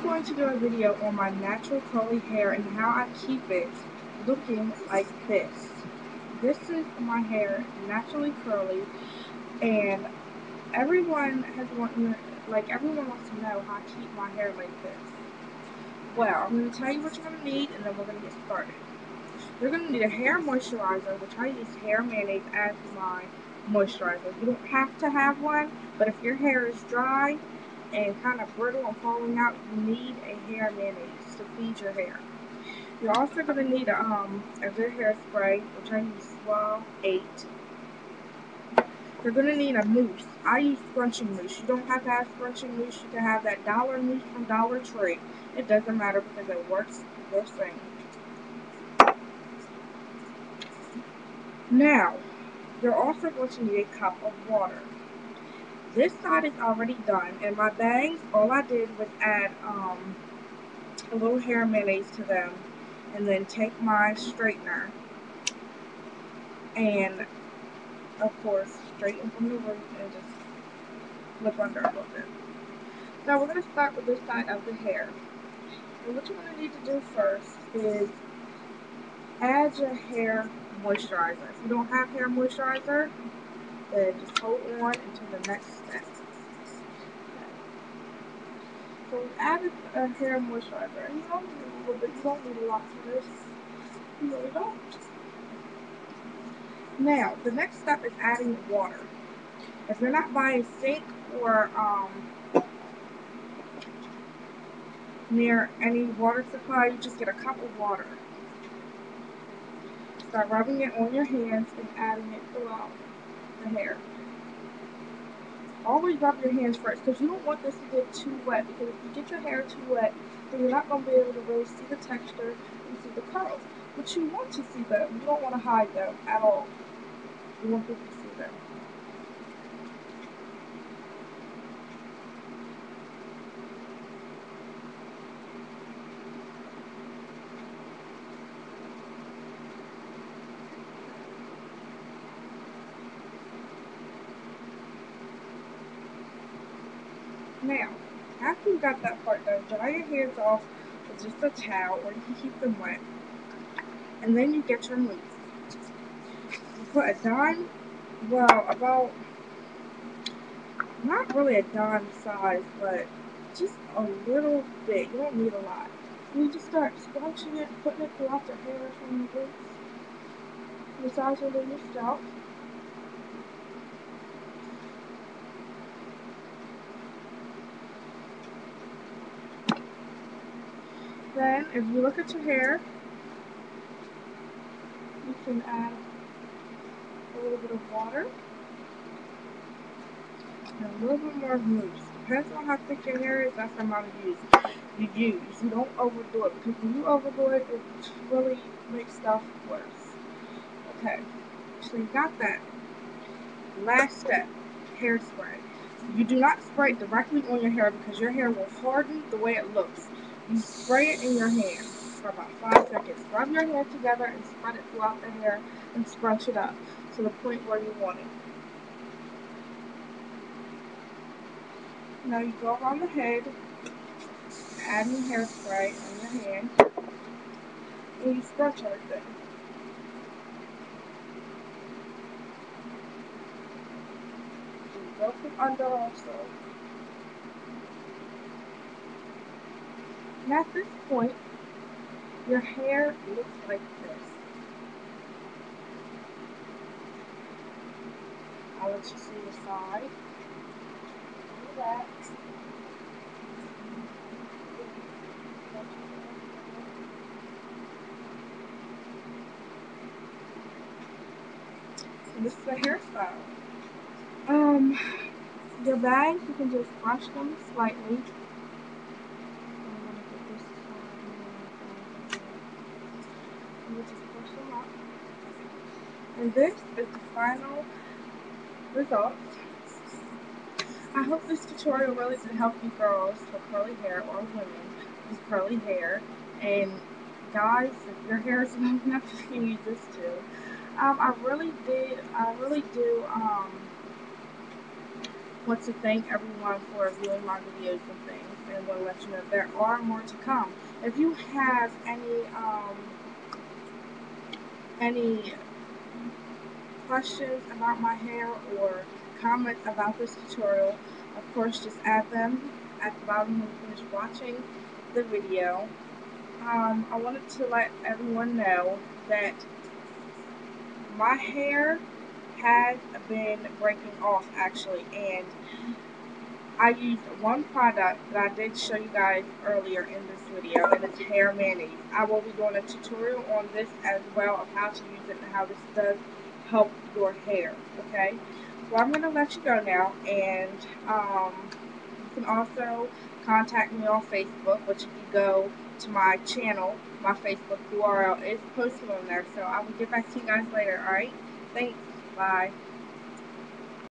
going to do a video on my natural curly hair and how I keep it looking like this. This is my hair naturally curly, and everyone wants to know how I keep my hair like this. Well, I'm going to tell you what you're going to need, and then we're going to get started. You're going to need a hair moisturizer, which I use hair mayonnaise as my moisturizer. You don't have to have one, but if your hair is dry and kind of brittle and falling out, you need a hair mayonnaise to feed your hair. You're also going to need a good hairspray, which I use Suave 8. You're going to need a mousse. I use Scrunching mousse. You don't have to have Scrunching mousse. You can have that dollar mousse from Dollar Tree. It doesn't matter because it works the same. Now, you're also going to need a cup of water. This side is already done, and my bangs, all I did was add a little hair mayonnaise to them, and then take my straightener and, of course, straighten from the root and just flip under a little bit. Now we're going to start with this side of the hair. And what you're going to need to do first is add your hair moisturizer. If you don't have hair moisturizer, then just hold on until the next step. So we've added a hair moisturizer, and you don't need a little bit, you don't need a lot for this. You really don't. Now, the next step is adding water. If you're not by a sink or near any water supply, you just get a cup of water. Start rubbing it on your hands and adding it throughout the hair. Always rub your hands first because you don't want this to get too wet, because if you get your hair too wet, then you're not going to be able to really see the texture and see the curls. But you want to see them. You don't want to hide them at all. You want people to see them. Now, after you got that part done, dry your hands off with just a towel, or you can keep them wet. And then you get your mousse. You put a dime, well, about, not really a dime size, but just a little bit. You don't need a lot. And you just start scrunching it, putting it throughout your hair from the roots, massaging it in your scalp. Then, if you look at your hair, you can add a little bit of water and a little bit more mousse. Depends on how thick your hair is, that's the amount of you use. You don't overdo it, because when you overdo it, it really makes stuff worse. Okay, so you got that. Last step, hairspray. You do not spray it directly on your hair because your hair will harden the way it looks. You spray it in your hand for about 5 seconds. Rub your hair together and spread it throughout the hair and scrunch it up to the point where you want it. Now you go around the head, adding hairspray on your hand, and you scrunch everything. You go from under also. And at this point, your hair looks like this. I'll let you see the side. Do that. And this is the hairstyle. Your bags, you can just brush them slightly. And you just push them up. And this is the final result. I hope this tutorial really did help you girls with curly hair, or women with curly hair. And guys, if your hair is long enough, you can use this too. I really do want to thank everyone for viewing my videos and things, and I'm going to let you know there are more to come. If you have any questions about my hair or comments about this tutorial, of course just add them at the bottom when you finish watching the video. I wanted to let everyone know that my hair has been breaking off actually, and I used one product that I did show you guys earlier in this video, and it's hair mayonnaise. I will be doing a tutorial on this as well of how to use it and how this does help your hair, okay? Well, I'm going to let you go now, and you can also contact me on Facebook, which if you go to my channel, my Facebook URL is posted on there, so I will get back to you guys later, alright? Thanks, bye.